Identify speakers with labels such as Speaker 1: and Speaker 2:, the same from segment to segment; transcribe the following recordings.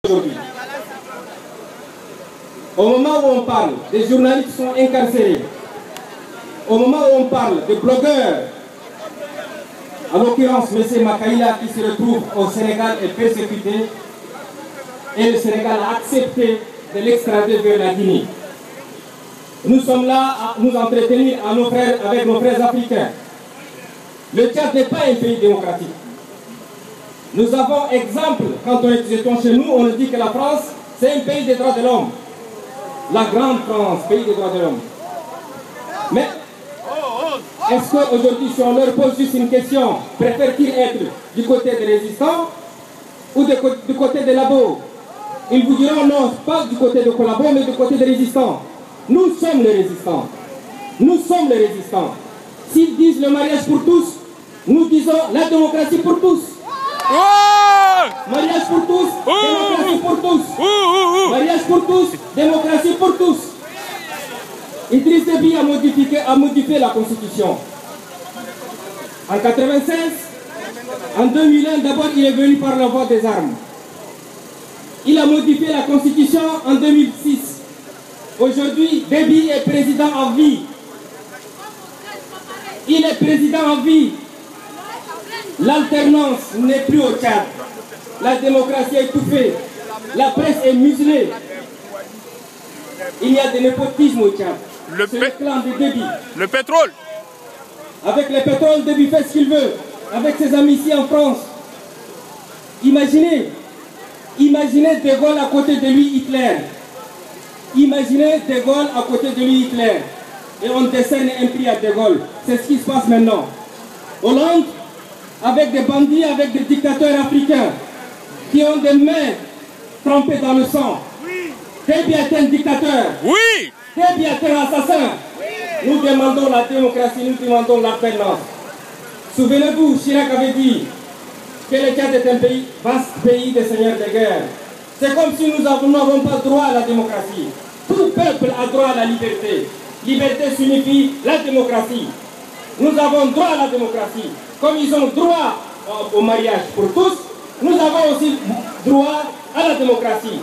Speaker 1: aujourd'hui. Au moment où on parle, des journalistes sont incarcérés. Au moment où on parle de blogueurs, en l'occurrence M. Makaïla qui se retrouve au Sénégal est persécuté, et le Sénégal a accepté de l'extrader vers la Guinée. Nous sommes là à nous entretenir avec nos frères africains. Le Tchad n'est pas un pays démocratique. Nous avons exemple, quand on était chez nous, on nous dit que la France, c'est un pays des droits de l'homme. La grande France, pays des droits de l'homme. Mais, est-ce qu'aujourd'hui, si on leur pose juste une question, préfèrent-ils être du côté des résistants ou du côté des labos? Ils vous diront non, pas du côté de Collabo, mais du côté des résistants. Nous sommes les résistants. Nous sommes les résistants. S'ils disent le mariage pour tous, nous disons la démocratie pour tous. Mariage pour tous, démocratie pour tous. Mariage pour tous, démocratie pour tous. Idriss Déby a modifié la Constitution. En 1996, en 2001, d'abord il est venu par la voie des armes. Il a modifié la Constitution en 2006. Aujourd'hui, Déby est président en vie. Il est président en vie. L'alternance n'est plus au Tchad. La démocratie est étouffée. La presse est muselée. Il y a des népotismes au Tchad. C'est le clan de Déby.
Speaker 2: Le pétrole.
Speaker 1: Avec le pétrole, Déby fait ce qu'il veut. Avec ses amis ici en France. Imaginez De Gaulle à côté de lui, Hitler. Imaginez De Gaulle à côté de lui, Hitler. Et on décerne un prix à De Gaulle. C'est ce qui se passe maintenant. Hollande, avec des bandits, avec des dictateurs africains qui ont des mains trempées dans le sang. Déby est un dictateur.
Speaker 2: Oui.
Speaker 1: Déby est un assassin. Nous demandons la démocratie, nous demandons l'alternance. Souvenez-vous, Chirac avait dit que le Tchad est un pays, vaste pays de seigneurs de guerre. C'est comme si nous n'avons pas droit à la démocratie. Tout peuple a droit à la liberté. Liberté signifie la démocratie. Nous avons droit à la démocratie. Comme ils ont droit au mariage pour tous, nous avons aussi droit à la démocratie.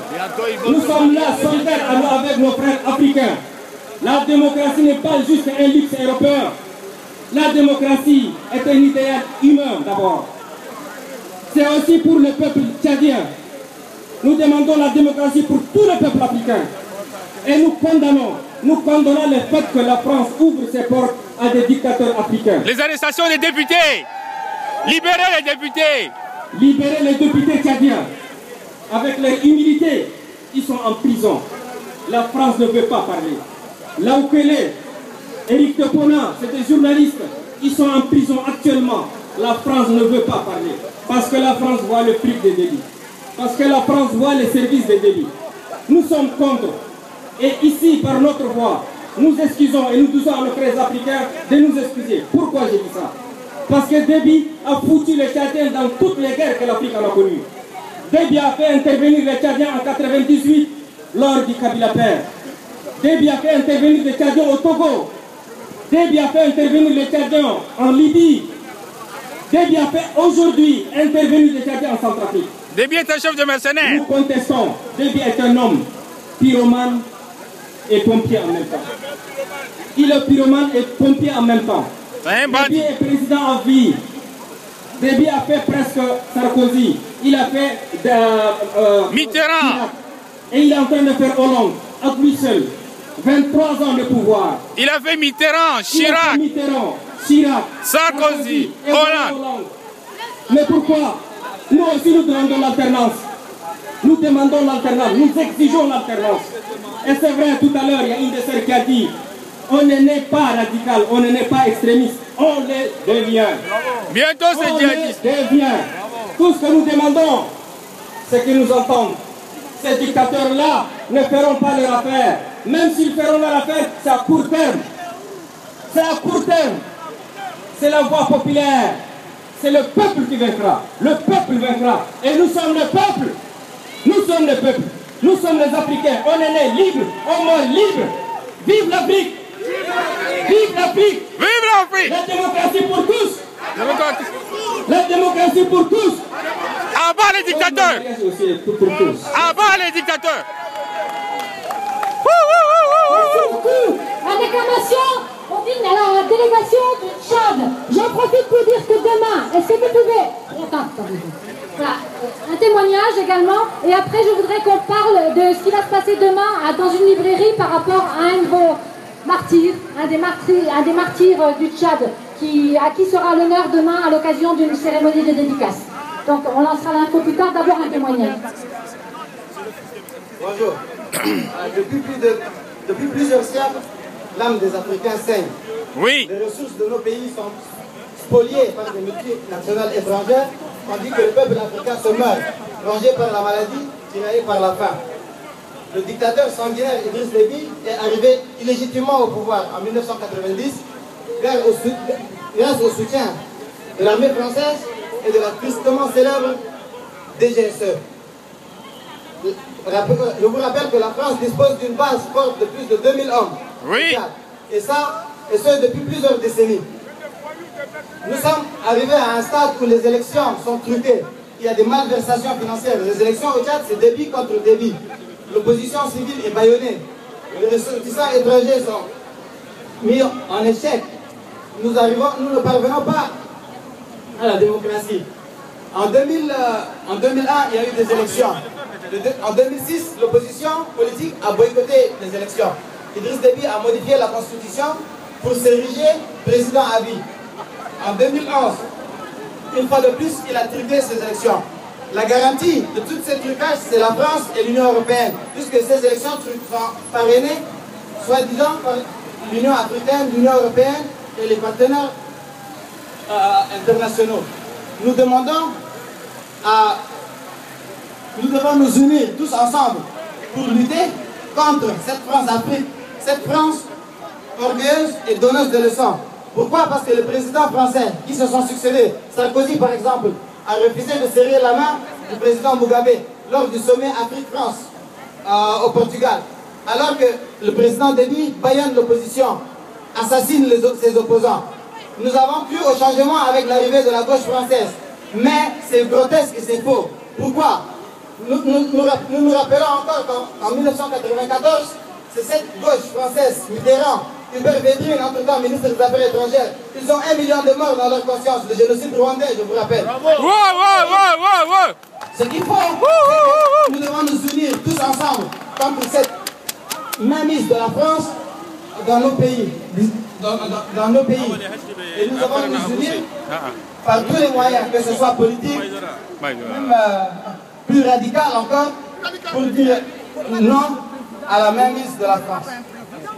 Speaker 1: Nous sommes là solidaires avec nos frères africains. La démocratie n'est pas juste un luxe européen. La démocratie est un idéal humain d'abord. C'est aussi pour le peuple tchadien. Nous demandons la démocratie pour tout le peuple africain. Et nous condamnons le fait que la France ouvre ses portes à des dictateurs africains.
Speaker 2: Les arrestations des députés. Libérez les députés.
Speaker 1: Libérez les députés tchadiens. Avec leur humilité, ils sont en prison. La France ne veut pas parler. Laoukele, Éric Topona, c'est des journalistes. Ils sont en prison actuellement. La France ne veut pas parler. Parce que la France voit le prix des débits. Parce que la France voit les services des débits. Nous sommes contre. Et ici, par notre voix, nous excusons et nous disons à nos frères africains de nous excuser. Pourquoi j'ai dit ça? Parce que Déby a foutu les Tchadiens dans toutes les guerres que l'Afrique en a connues. Déby a fait intervenir les Tchadiens en 1998 lors du Kabila Père. Déby a fait intervenir les Tchadiens au Togo. Déby a fait intervenir les Tchadiens en Libye. Déby a fait aujourd'hui intervenir les Tchadiens en Centrafrique.
Speaker 2: Déby est un chef de mercenaires.
Speaker 1: Nous contestons. Déby est un homme pyromane et pompier en même temps. Il est pyromane et pompier en même temps. Déby est président en vie. Déby a fait presque Sarkozy. Il a fait
Speaker 2: Mitterrand.
Speaker 1: Et il est en train de faire Hollande, à lui seul. 23 ans de pouvoir.
Speaker 2: Il a fait Mitterrand, Chirac.
Speaker 1: Chirac,
Speaker 2: Sarkozy, Hollande.
Speaker 1: Mais pourquoi? Nous aussi nous demandons l'alternance. Nous demandons l'alternance, nous exigeons l'alternance. Et c'est vrai, tout à l'heure, il y a une des sœurs qui a dit on n'est pas radical, on n'est pas extrémiste, on les devient.
Speaker 2: Bientôt c'est djihadiste.
Speaker 1: On les devient. Tout ce que nous demandons, c'est qu'ils nous entendent. Ces dictateurs-là ne feront pas leur affaire. Même s'ils feront leur affaire, c'est à court terme. C'est à court terme. C'est la voie populaire. C'est le peuple qui vaincra. Le peuple vaincra. Et nous sommes le peuple. Nous sommes le peuple. Nous sommes les Africains. On est nés libres. On meurt libres. Vive l'Afrique. Vive l'Afrique.
Speaker 2: Vive l'Afrique.
Speaker 1: La démocratie pour tous. La démocratie pour tous.
Speaker 2: Abat les dictateurs. Abat les dictateurs.
Speaker 3: Merci beaucoup. La déclamation, on dit à la délégation du Tchad. J'en profite pour dire que demain, est-ce que vous pouvez... Voilà, un témoignage également. Et après, je voudrais qu'on parle de ce qui va se passer demain dans une librairie par rapport à un de vos martyrs, un des martyrs du Tchad, à qui sera l'honneur demain à l'occasion d'une cérémonie de dédicace. Donc, on lancera l'info plus tard. D'abord, un témoignage.
Speaker 4: Bonjour. Depuis plusieurs siècles, l'âme des Africains saigne.
Speaker 2: Oui.
Speaker 4: Les ressources de nos pays sont spoliées par des multinationales étrangères, tandis que le peuple africain se meurt, rongé par la maladie, tiraillé par la faim. Le dictateur sanguinaire Idriss Déby est arrivé illégitimement au pouvoir en 1990 grâce au soutien de l'armée française et de la tristement célèbre DGSE. Je vous rappelle que la France dispose d'une base forte de plus de 2000 hommes.
Speaker 2: Oui.
Speaker 4: Et ce depuis plusieurs décennies. Nous sommes arrivés à un stade où les élections sont truquées. Il y a des malversations financières. Les élections au Tchad, c'est Déby contre Déby. L'opposition civile est bâillonnée. Les ressortissants étrangers sont mis en échec. Nous ne parvenons pas à la démocratie. En 2001, il y a eu des élections. En 2006, l'opposition politique a boycotté les élections. Idriss Déby a modifié la constitution pour s'ériger président à vie. En 2011, une fois de plus, il a truqué ces élections. La garantie de tous ces trucages, c'est la France et l'Union européenne, puisque ces élections sont parrainées, soi-disant, par l'Union africaine, l'Union européenne et les partenaires internationaux. Nous devons nous unir tous ensemble pour lutter contre cette France-Afrique, cette France orgueilleuse et donneuse de leçons. Pourquoi? Parce que les présidents français qui se sont succédés, Sarkozy par exemple, a refusé de serrer la main du président Mugabe lors du sommet Afrique-France au Portugal. Alors que le président Déby bâillonne l'opposition, assassine ses opposants. Nous avons cru au changement avec l'arrivée de la gauche française. Mais c'est grotesque et c'est faux. Pourquoi? Nous nous rappelons encore qu'en 1994, c'est cette gauche française, Mitterrand, Hubert Védrine, entre-temps ministre des Affaires étrangères, ils ont 1 million de morts dans leur conscience, le génocide rwandais, je vous rappelle. Ce qu'il faut, c'est que nous devons nous unir tous ensemble contre cette mainmise de la France dans nos pays. Dans nos pays. Et nous devons nous unir par tous les moyens, que ce soit politique, même plus radical encore, pour dire non à la mainmise de la France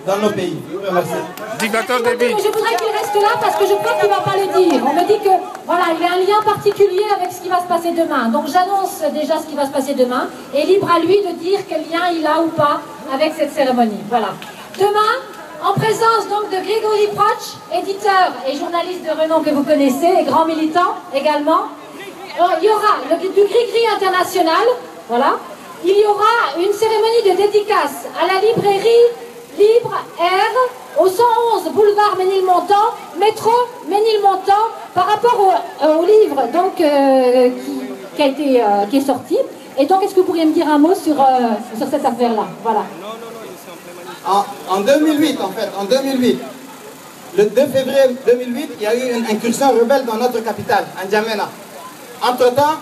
Speaker 4: dans nos pays. Merci.
Speaker 2: Dictateur Déby.
Speaker 3: Je voudrais qu'il reste là parce que je crois qu'il ne va pas le dire. On me dit que voilà, il y a un lien particulier avec ce qui va se passer demain. Donc j'annonce déjà ce qui va se passer demain et libre à lui de dire quel lien il a ou pas avec cette cérémonie. Voilà. Demain, en présence donc de Grégory Proch, éditeur et journaliste de renom que vous connaissez et grand militant également. Il y aura du Gris-Gris international, voilà. Il y aura une cérémonie de dédicace à la librairie Libre Air au 111 boulevard Ménilmontant, métro Ménilmontant, par rapport au livre donc, qui est sorti. Et donc, est-ce que vous pourriez me dire un mot sur cette affaire-là? Voilà.
Speaker 4: En 2008, en fait, le 2 février 2008, il y a eu une incursion rebelle dans notre capitale, à N'Djamena. Entre-temps,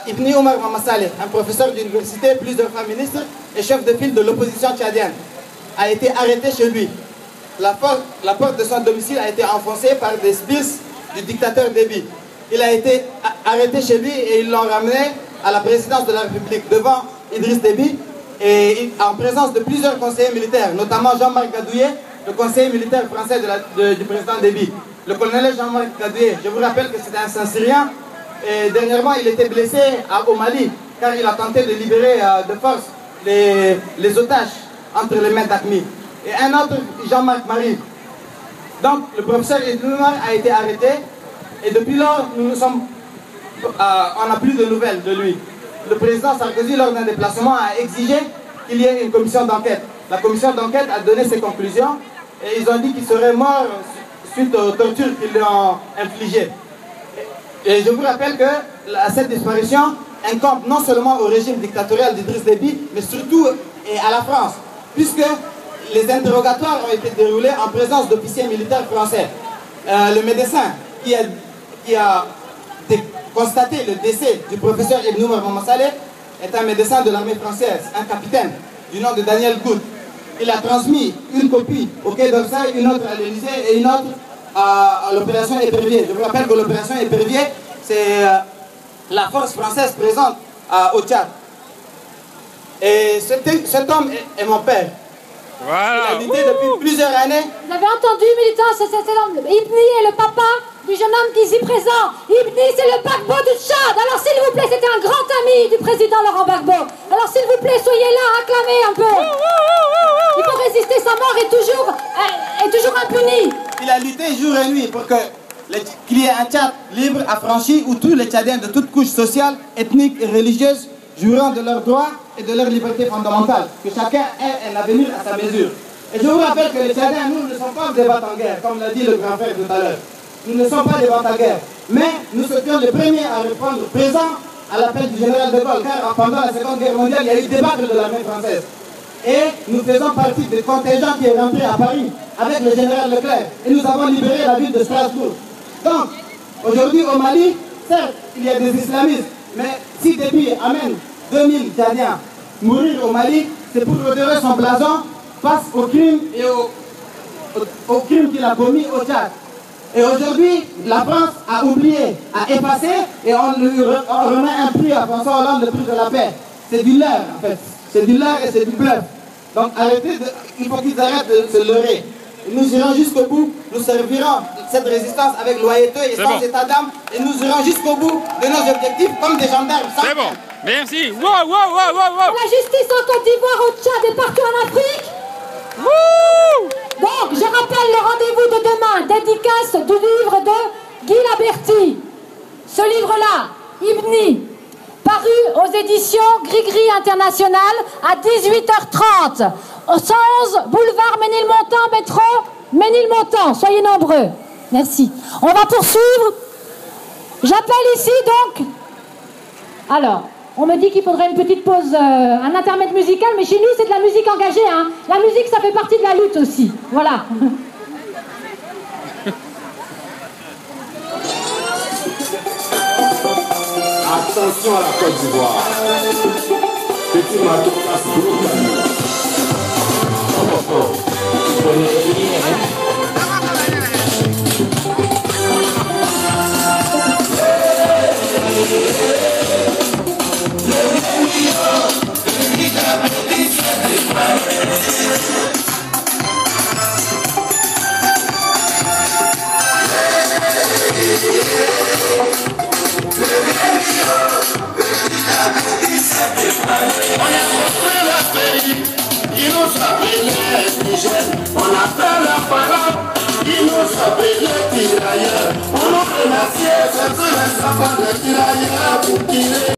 Speaker 4: Ibn Omar Mamassale, un professeur d'université, plusieurs fois ministre et chef de file de l'opposition tchadienne, a été arrêté chez lui. La porte de son domicile a été enfoncée par des sbires du dictateur Déby. Il a été arrêté chez lui et ils l'ont ramené à la présidence de la République devant Idriss Déby et en présence de plusieurs conseillers militaires, notamment Jean-Marc Gadouillet, le conseiller militaire français du président Déby. Le colonel Jean-Marc Gadouillet, je vous rappelle que c'était un Saint-Syrien et dernièrement il était blessé au Mali car il a tenté de libérer de force les otages entre les mains d'Aqmi. Et un autre, Jean-Marc Marie. Donc le professeur Edouard a été arrêté et depuis lors on n'a plus de nouvelles de lui. Le président Sarkozy, lors d'un déplacement, a exigé qu'il y ait une commission d'enquête. La commission d'enquête a donné ses conclusions et ils ont dit qu'il serait mort suite aux tortures qu'ils lui ont infligées. Et je vous rappelle que cette disparition incombe non seulement au régime dictatorial d'Idriss Déby, mais surtout à la France, puisque les interrogatoires ont été déroulés en présence d'officiers militaires français. Le médecin qui a constaté le décès du professeur Ibn Omar Maman Saleh est un médecin de l'armée française, un capitaine du nom de Daniel Good. Il a transmis une copie au Quai d'Orsay, une autre à l'Élysée et une autre à l'opération Épervier. Je vous rappelle que l'opération Épervier, c'est la force française présente au Tchad. Et cet homme est mon père.
Speaker 2: Voilà.
Speaker 4: Il a lutté depuis plusieurs années.
Speaker 3: Vous avez entendu, militants, c'est l'homme. Ibni est le papa du jeune homme ici présent. Ibni, c'est le Gbagbo du Tchad. Alors s'il vous plaît, c'était un grand ami du président Laurent Gbagbo. Alors s'il vous plaît, soyez là, acclamez un peu. Il faut résister, sa mort est toujours impunie.
Speaker 4: Il a lutté jour et nuit pour qu'il y ait un Tchad libre, affranchi, où tous les Tchadiens de toutes couches sociales, ethniques et religieuses joueront de leurs droits et de leurs libertés fondamentales, que chacun ait un avenir à sa mesure. Et je vous rappelle que les Tchadiens, nous ne sommes pas des battes en guerre, comme l'a dit le grand frère tout à l'heure. Nous ne sommes pas des battes en guerre, mais nous étions les premiers à répondre présent à l'appel du général de Gaulle, car pendant la Seconde Guerre mondiale, il y a eu débâcle de l'armée française. Et nous faisons partie des contingents qui est rentré à Paris avec le général Leclerc. Et nous avons libéré la ville de Strasbourg. Donc, aujourd'hui au Mali, certes, il y a des islamistes, mais si Déby amène 2000 Tchadiens mourir au Mali, c'est pour redorer son blason face aux crimes et aux crimes qu'il a commis au Tchad. Et aujourd'hui, la France a oublié, a effacé, et on remet un prix à François Hollande, le prix de la paix. C'est du leurre, en fait. C'est du leurre et c'est du bluff. Donc arrêtez, il faut qu'ils arrêtent de se leurrer. Nous irons jusqu'au bout, nous servirons cette résistance avec loyauté et sans état d'âme, et nous irons jusqu'au bout de nos objectifs comme des gendarmes.
Speaker 2: C'est bon, merci. Wow, wow, wow, wow, wow.
Speaker 3: La justice en Côte d'Ivoire, au Tchad et partout en Afrique.
Speaker 2: Wouh.
Speaker 3: Donc, je rappelle le rendez-vous de demain, dédicace du livre de Guy Laberty. Ce livre-là, Ibni, paru aux éditions Gris-Gris International à 18h30, au 111 boulevard Ménilmontant, métro Ménilmontant. Soyez nombreux. Merci. On va poursuivre. J'appelle ici donc... Alors, on me dit qu'il faudrait une petite pause, un intermède musical, mais chez nous c'est de la musique engagée. Hein. La musique, ça fait partie de la lutte aussi. Voilà.
Speaker 5: Attention à la Côte d'Ivoire. Petit matou passe brutalement. Tu connais rien, on a fait la parole, ils nous appellent les tirailleurs. On nous remercie, c'est que les enfants des tirailleurs pour tirer.